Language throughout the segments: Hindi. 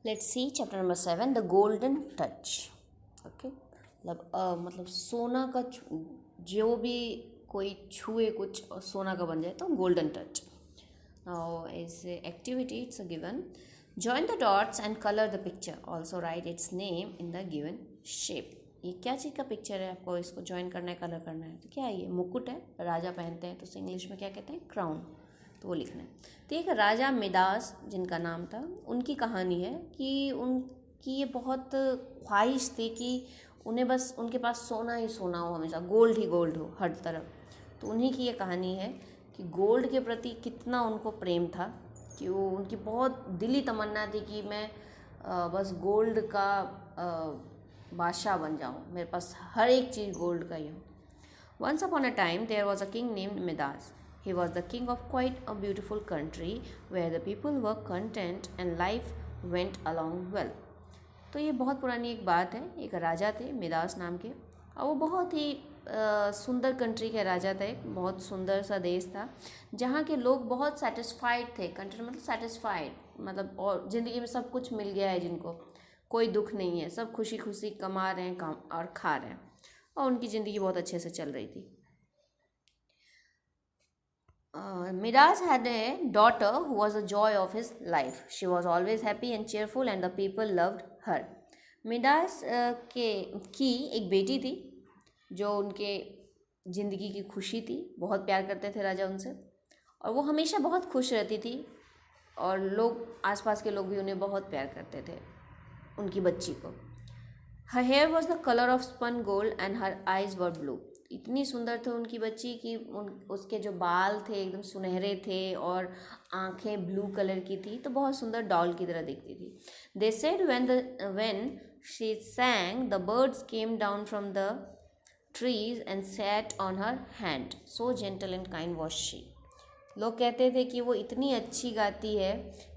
Let's see chapter number 7 the golden touch. Okay, मतलब सोना का जो भी कोई छुए कुछ और सोना का बन जाए तो golden touch. Now is activity it's a given. Join the dots and colour the picture. Also right it's name in the given shape. ये क्या चीज़ का पिक्चर है, आपको इसको ज्वाइन करना है, कलर करना है. तो क्या है, ये मुकुट है, राजा पहनते हैं, तो उसे इंग्लिश में क्या कहते हैं, क्राउन. तो वो लिखना है. तो एक राजा मिदास जिनका नाम था, उनकी कहानी है कि उनकी ये बहुत ख्वाहिश थी कि उन्हें बस उनके पास सोना ही सोना हो, हमेशा गोल्ड ही गोल्ड हो हर तरफ. तो उन्हीं की ये कहानी है कि गोल्ड के प्रति कितना उनको प्रेम था, कि वो उनकी बहुत दिली तमन्ना थी कि मैं बस गोल्ड का बादशाह बन जाऊँ, मेरे पास हर एक चीज़ गोल्ड का ही हो. Once upon a time, there was a king named Midas. He was the king of quite a beautiful country where the people were content and life went along well. तो ये बहुत पुरानी एक बात है. एक राजा थे मिदास नाम के, और वो बहुत ही सुंदर कंट्री के राजा थे. बहुत सुंदर सा देश था जहाँ के लोग बहुत सेटिस्फाइड थे. कंट्री मतलब सेटिस्फाइड, मतलब और ज़िंदगी में सब कुछ मिल गया है, जिनको कोई दुख नहीं है, सब खुशी खुशी कमा रहे हैं, काम और खा रहे हैं, और उनकी ज़िंदगी बहुत अच्छे से चल रही थी. Midas had a daughter who was the joy of his life. She was always happy and cheerful and the people loved her. Midas की एक बेटी थी जो उनके ज़िंदगी की खुशी थी. बहुत प्यार करते थे राजा उनसे, और वो हमेशा बहुत खुश रहती थी, और लोग आसपास के लोग भी उन्हें बहुत प्यार करते थे, उनकी बच्ची को. Her hair was the color of spun gold and her eyes were blue. इतनी सुंदर थी उनकी बच्ची कि उसके जो बाल थे एकदम सुनहरे थे और आंखें ब्लू कलर की थी, तो बहुत सुंदर डॉल की तरह दिखती थी. They said when she sang, the birds came down from the trees and sat on her hand. So gentle and kind was she. लोग कहते थे कि वो इतनी अच्छी गाती है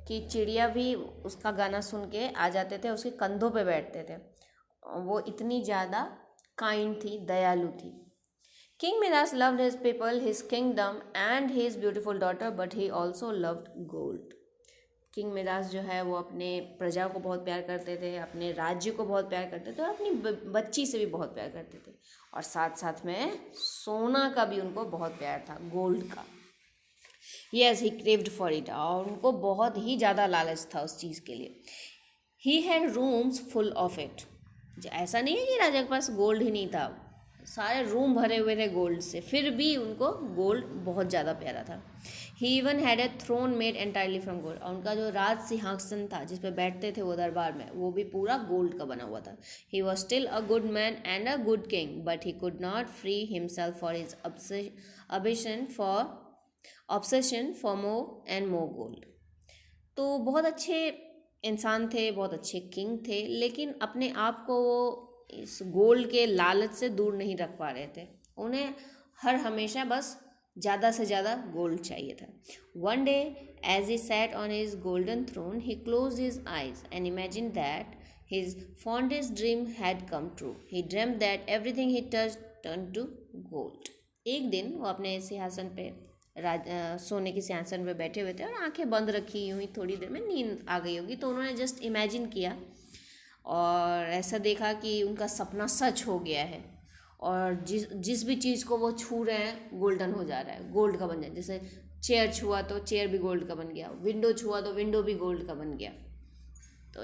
कि चिड़िया भी उसका गाना सुन के आ जाते थे, उसके कंधों पे बैठते थे. वो इतनी ज़्यादा काइंड थी, दयालु थी. King Midas loved his people, his kingdom and his beautiful daughter, but he also loved gold. King Midas जो है वो अपने प्रजा को बहुत प्यार करते थे, अपने राज्य को बहुत प्यार करते थे, और अपनी बच्ची से भी बहुत प्यार करते थे, और साथ साथ में सोना का भी उनको बहुत प्यार था, गोल्ड का. Yes, he craved for it, और उनको बहुत ही ज़्यादा लालच था उस चीज़ के लिए. He had rooms full of it. ऐसा नहीं है कि राजा के पास गोल्ड ही नहीं था, सारे रूम भरे हुए थे गोल्ड से, फिर भी उनको गोल्ड बहुत ज़्यादा प्यारा था. He even had a throne made entirely from gold. और उनका जो राज सिंहासन था जिस पे बैठते थे वो दरबार में, वो भी पूरा गोल्ड का बना हुआ था. He was still a good man and a good king, but he could not free himself for his obsession for more and more gold. तो बहुत अच्छे इंसान थे, बहुत अच्छे किंग थे, लेकिन अपने आप को वो इस गोल्ड के लालच से दूर नहीं रख पा रहे थे. उन्हें हर हमेशा बस ज़्यादा से ज़्यादा गोल्ड चाहिए था. One day as he sat on his golden throne, he close his eyes and imagine that his fondest dream had come true. He dream that everything he touch turn to gold. एक दिन वो अपने सिंहासन पे सोने के सिंहासन पे बैठे हुए थे, और आंखें बंद रखी हुई, थोड़ी देर में नींद आ गई होगी, तो उन्होंने जस्ट इमेजिन किया और ऐसा देखा कि उनका सपना सच हो गया है, और जिस भी चीज़ को वो छू रहे हैं गोल्डन हो जा रहा है, गोल्ड का बन जाए. जैसे चेयर छुआ तो चेयर भी गोल्ड का बन गया, विंडो छुआ तो विंडो भी गोल्ड का बन गया. तो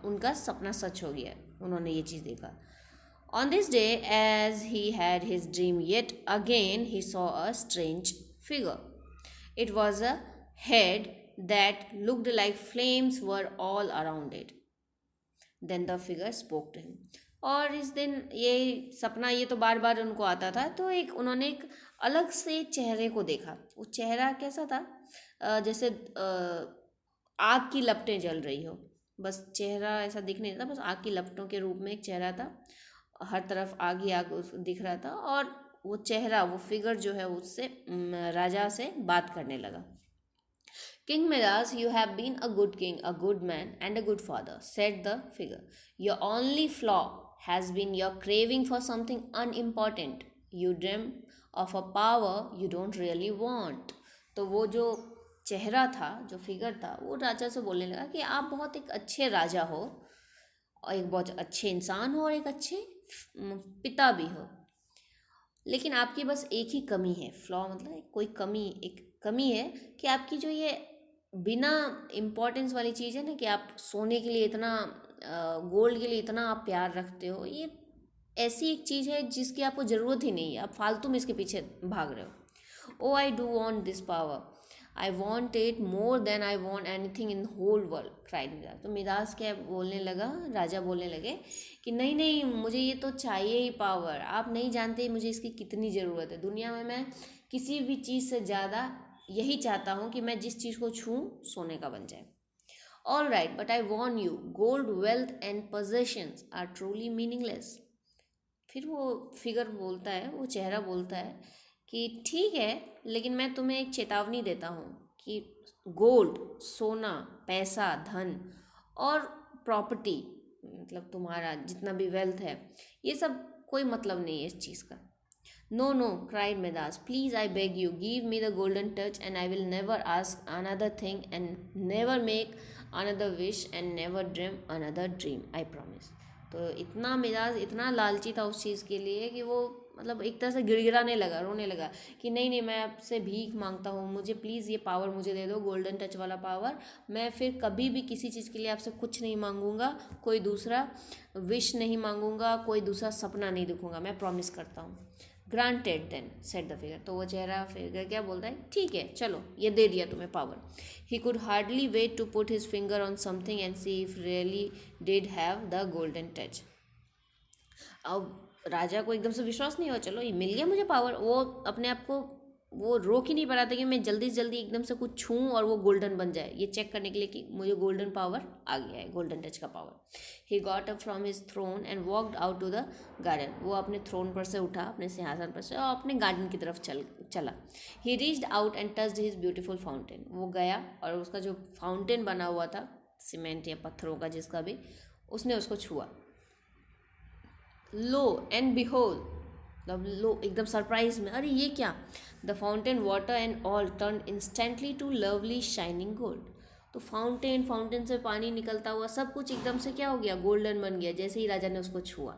उनका सपना सच हो गया, उन्होंने ये चीज़ देखा. On this day, as he had his dream yet again, he saw a strange figure. It was a head that looked like flames were all around it. Then the figure spoke to him. और इस दिन ये सपना ये तो बार बार उनको आता था, तो उन्होंने एक अलग से चेहरे को देखा. वो चेहरा कैसा था, जैसे आग की लपटें जल रही हो, बस चेहरा ऐसा दिख नहीं रहा था, बस आग की लपटों के रूप में एक चेहरा था, हर तरफ आग ही आग दिख रहा था. और वो चेहरा, वो फिगर जो है उससे राजा से बात करने लगा. King Midas, you have been a good king, a good man, and a good father, said the figure. Your only flaw has been your craving for something unimportant. You dream of a power you don't really want. तो वो जो चेहरा था, जो फिगर था, वो राजा से बोलने लगा कि आप बहुत एक अच्छे राजा हो और एक बहुत अच्छे इंसान हो और एक अच्छे पिता भी हो, लेकिन आपकी बस एक ही कमी है, फ्लॉ मतलब कोई कमी, एक कमी है कि आपकी जो ये बिना इम्पोर्टेंस वाली चीज़ है ना, कि आप सोने के लिए इतना, गोल्ड के लिए इतना आप प्यार रखते हो, ये ऐसी एक चीज़ है जिसकी आपको ज़रूरत ही नहीं है, आप फालतू में इसके पीछे भाग रहे हो। Oh I do want this power, I want it more than I want anything in whole world, cried मिराज। तो मिराज क्या बोलने लगा, राजा बोलने लगे कि नहीं नहीं, मुझे ये तो चाहिए ही पावर, आप नहीं जानते मुझे इसकी कितनी ज़रूरत है, दुनिया में मैं किसी भी चीज़ से ज़्यादा यही चाहता हूँ कि मैं जिस चीज़ को छूँ सोने का बन जाए। All right but I warn you, gold wealth and possessions are truly meaningless. फिर वो फिगर बोलता है, वो चेहरा बोलता है कि ठीक है, लेकिन मैं तुम्हें एक चेतावनी देता हूँ कि गोल्ड, सोना, पैसा, धन और प्रॉपर्टी, मतलब तुम्हारा जितना भी वेल्थ है, ये सब कोई मतलब नहीं है इस चीज़ का। No no, cried Midas, please I beg you, give me the golden touch and I will never ask another thing and never make another wish and never dream another dream, I promise. तो इतना मिजाज, इतना लालची था उस चीज़ के लिए कि वो मतलब एक तरह से गिड़गिड़ाने लगा, रोने लगा कि नहीं नहीं, मैं आपसे भीख मांगता हूँ, मुझे प्लीज़ ये पावर मुझे दे दो, गोल्डन टच वाला पावर। मैं फिर कभी भी किसी चीज़ के लिए आपसे कुछ नहीं मांगूंगा, कोई दूसरा विश नहीं मांगूंगा, कोई दूसरा सपना नहीं दिखूंगा, मैं प्रॉमिस करता हूँ। Granted then, set the figure. तो वो चेहरा फिगर क्या बोलता है, ठीक है चलो, ये दे दिया तुम्हें power. He could hardly wait to put his finger on something and see if really did have the golden touch. अब राजा को एकदम से विश्वास नहीं हुआ, चलो ये मिल गया मुझे पावर, वो अपने आप को वो रोक ही नहीं पा रहा था कि मैं जल्दी से जल्दी एकदम से कुछ छूँ और वो गोल्डन बन जाए, ये चेक करने के लिए कि मुझे गोल्डन पावर आ गया है, गोल्डन टच का power. He got up from his throne and walked out to the garden. वो अपने थ्रोन पर से उठा, अपने सिंहासन पर से, और अपने गार्डन की तरफ चला। ही reached out and touched his beautiful fountain. वो गया और उसका जो फाउंटेन बना हुआ था सीमेंट या पत्थरों का जिसका भी, उसने उसको छुआ। लो एंड बिहोल्ड, मतलब लो एकदम सरप्राइज में, अरे ये क्या, the fountain water and all turn instantly to lovely shining gold. तो फाउंटेन से पानी निकलता हुआ सब कुछ एकदम से क्या हो गया, गोल्डन बन गया, जैसे ही राजा ने उसको छुआ,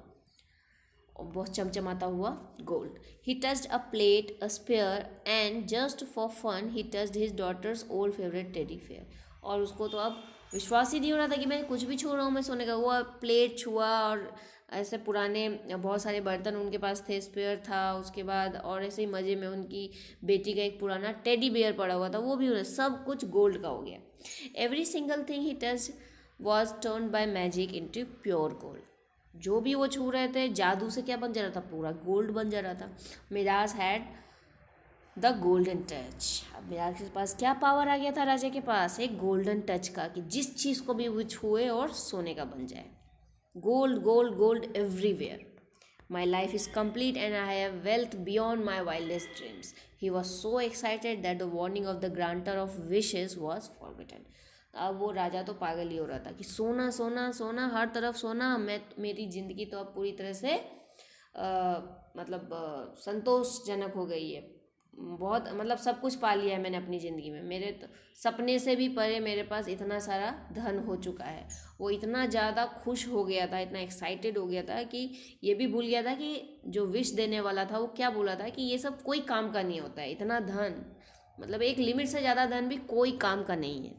और बहुत चमचमाता हुआ gold. He touched a plate, a spare and just for fun he touched his daughter's old favourite teddy fair. और उसको तो अब विश्वास ही नहीं हो रहा था कि मैं कुछ भी छू रहा हूँ, मैं सोने का। वो प्लेट छुआ और ऐसे पुराने बहुत सारे बर्तन उनके पास थे, स्पेयर था, उसके बाद और ऐसे ही मज़े में उनकी बेटी का एक पुराना टेडी बियर पड़ा हुआ था, वो भी उन्हें सब कुछ गोल्ड का हो गया। Every single thing he touch was turn by magic into pure gold. जो भी वो छू रहे थे जादू से क्या बन जा रहा था, पूरा गोल्ड बन जा रहा था। मिराज हैड द गोल्डन टच। अब मिराज के पास क्या पावर आ गया था, राजा के पास एक गोल्डन टच का, कि जिस चीज़ को भी वो छुए और सोने का बन जाए। Gold gold gold everywhere, my life is complete and I have wealth beyond my wildest dreams. He was so excited that the warning of the granter of wishes was forgotten. अब वो राजा तो पागल ही हो रहा था कि सोना सोना सोना, हर तरफ सोना, मैं मेरी ज़िंदगी तो अब पूरी तरह से मतलब संतोषजनक हो गई है, बहुत मतलब सब कुछ पा लिया है मैंने अपनी ज़िंदगी में, मेरे तो सपने से भी परे मेरे पास इतना सारा धन हो चुका है। वो इतना ज़्यादा खुश हो गया था, इतना एक्साइटेड हो गया था कि ये भी भूल गया था कि जो विश देने वाला था वो क्या बोला था, कि ये सब कोई काम का नहीं होता है, इतना धन, मतलब एक लिमिट से ज़्यादा धन भी कोई काम का नहीं है।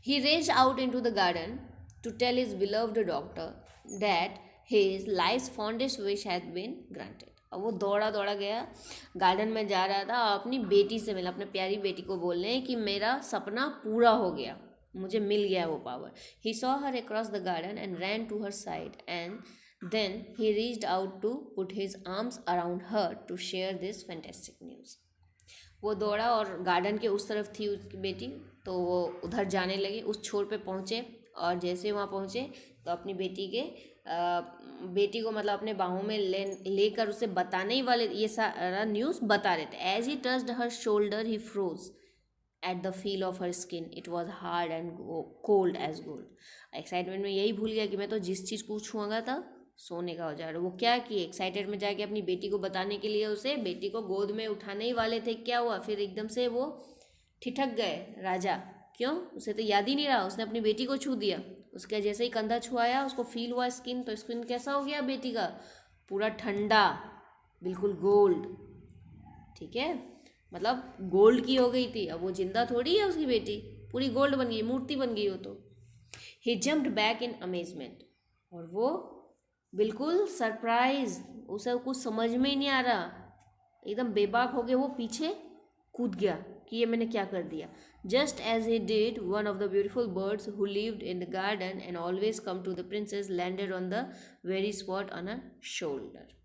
He raced out into the garden to tell his beloved doctor that his life's fondest wish had been granted. अब वो दौड़ा दौड़ा गया, गार्डन में जा रहा था, अपनी बेटी से मिला, अपने प्यारी बेटी को बोलने कि मेरा सपना पूरा हो गया, मुझे मिल गया वो power. He saw her across the garden and ran to her side and then he reached out to put his arms around her to share this fantastic news. वो दौड़ा और गार्डन के उस तरफ थी उसकी बेटी, तो वो उधर जाने लगे, उस छोर पे पहुँचे, और जैसे वहाँ पहुँचे तो अपनी बेटी को मतलब अपने बाहों में लेकर उसे बताने ही वाले, ये सारा न्यूज़ बता रहे थे। As he touched her shoulder he froze at the feel of her skin, it was hard and cold as gold. Excitement में यही भूल गया कि मैं तो जिस चीज़ को छूँगा था सोने का हो जा रहा। वो क्या कि एक्साइटेड में जाके अपनी बेटी को बताने के लिए उसे बेटी को गोद में उठाने ही वाले थे, क्या हुआ फिर एकदम से वो ठिठक गए राजा। क्यों? उसे तो याद ही नहीं रहा, उसने अपनी बेटी को छू दिया। उसका जैसे ही कंधा छुआया उसको फील हुआ स्किन, तो स्किन कैसा हो गया बेटी का? पूरा ठंडा, बिल्कुल गोल्ड। ठीक है, मतलब गोल्ड की हो गई थी। अब वो जिंदा थोड़ी है उसकी बेटी, पूरी गोल्ड बन गई, मूर्ति बन गई वो तो। ही जम्प्ड बैक इन अमेजमेंट, और वो बिल्कुल सरप्राइज, उसे कुछ समझ में ही नहीं आ रहा, एकदम बेबाक हो गया, वो पीछे कूद गया कि ये मैंने क्या कर दिया। Just as he did one of the beautiful birds who lived in the garden and always come to the princess landed on the very spot on a shoulder.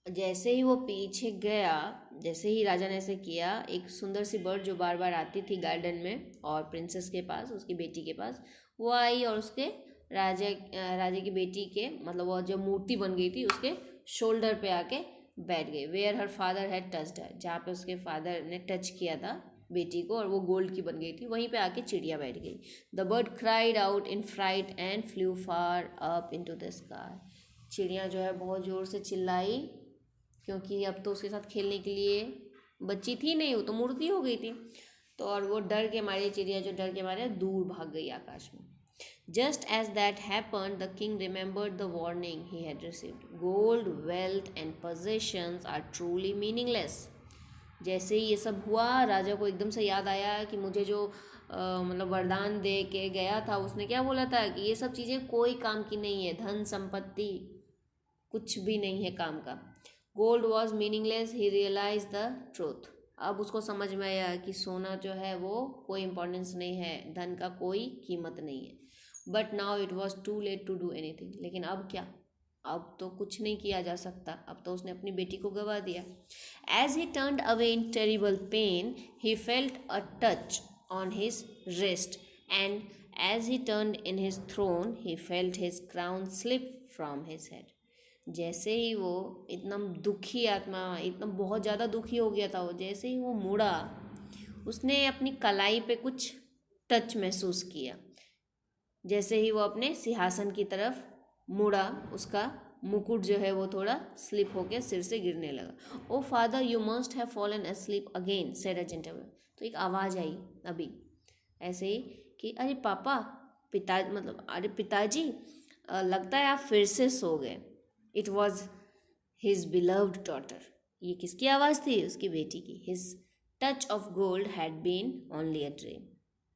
जैसे ही वो पीछे गया, जैसे ही राजा ने ऐसे किया, एक सुंदर सी बर्ड जो बार बार आती थी गार्डन में और प्रिंसेस के पास, उसकी बेटी के पास, वो आई और उसके राजा की बेटी के, मतलब वो जो मूर्ति बन गई थी उसके शोल्डर पे आके बैठ गई। Where her father had touched her, जहाँ पे उसके फादर ने टच किया था बेटी को और वो गोल्ड की बन गई थी, वहीं पे आके चिड़िया बैठ गई। The bird cried out in fright and flew far up into the sky. चिड़िया जो है बहुत ज़ोर से चिल्लाई, क्योंकि अब तो उसके साथ खेलने के लिए बच्ची थी नहीं, वो तो मूर्ति हो गई थी। तो और वो डर के मारे, चिड़िया जो डर के मारे दूर भाग गई आकाश में। Just as that happened the king remembered the warning he had received, gold wealth and possessions are truly meaningless. जैसे ही ये सब हुआ, राजा को एकदम से याद आया कि मुझे जो मतलब वरदान दे के गया था, उसने क्या बोला था कि ये सब चीज़ें कोई काम की नहीं है, धन संपत्ति कुछ भी नहीं है काम का। Gold was meaningless, he realise the truth. अब उसको समझ में आया कि सोना जो है वो कोई इम्पोर्टेंस नहीं है, धन का कोई कीमत नहीं है। But now it was too late to do anything. लेकिन अब क्या? अब तो कुछ नहीं किया जा सकता, अब तो उसने अपनी बेटी को गवा दिया। As he turned away in terrible pain, he felt a touch on his wrist, and as he turned in his throne, he felt his crown slip from his head. जैसे ही वो इतना दुखी आत्मा, इतना बहुत ज़्यादा दुखी हो गया था वो, जैसे ही वो मुड़ा, उसने अपनी कलाई पे कुछ टच महसूस किया। जैसे ही वो अपने सिंहासन की तरफ मुड़ा, उसका मुकुट जो है वो थोड़ा स्लिप होकर सिर से गिरने लगा। Oh father, you must have fallen asleep again, said a gentleman. तो एक आवाज़ आई अभी ऐसे ही कि अरे पापा, अरे पिताजी, लगता है आप फिर से सो गए। It was his beloved daughter. ये किसकी आवाज़ थी? उसकी बेटी की। His touch of gold had been only a dream.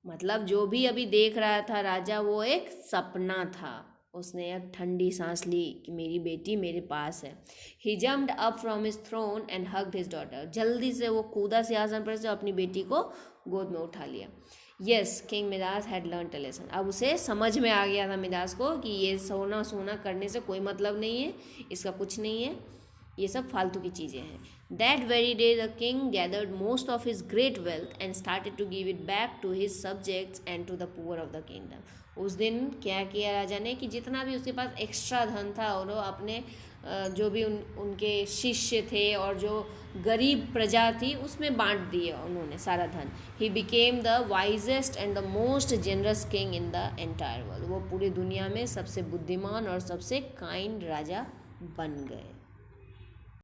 मतलब जो भी अभी देख रहा था राजा, वो एक सपना था। उसने अब ठंडी सांस ली कि मेरी बेटी मेरे पास है। He jumped up from his throne and hugged his daughter. जल्दी से वो कूदा सिंहासन पर से, अपनी बेटी को गोद में उठा लिया। Yes, king Midas had learn a lesson. अब उसे समझ में आ गया था मिदास को कि ये सोना सोना करने से कोई मतलब नहीं है, इसका कुछ नहीं है, ये सब फालतू की चीज़ें हैं। That very day the king gathered most of his great wealth and started to give it back to his subjects and to the poor of the kingdom. उस दिन क्या किया राजा ने कि जितना भी उसके पास एक्स्ट्रा धन था, और अपने जो भी उनके शिष्य थे और जो गरीब प्रजा थी उसमें बांट दिए उन्होंने सारा धन। He became the wisest and the most generous king in the entire world. वो पूरी दुनिया में सबसे बुद्धिमान और सबसे काइंड राजा बन गए।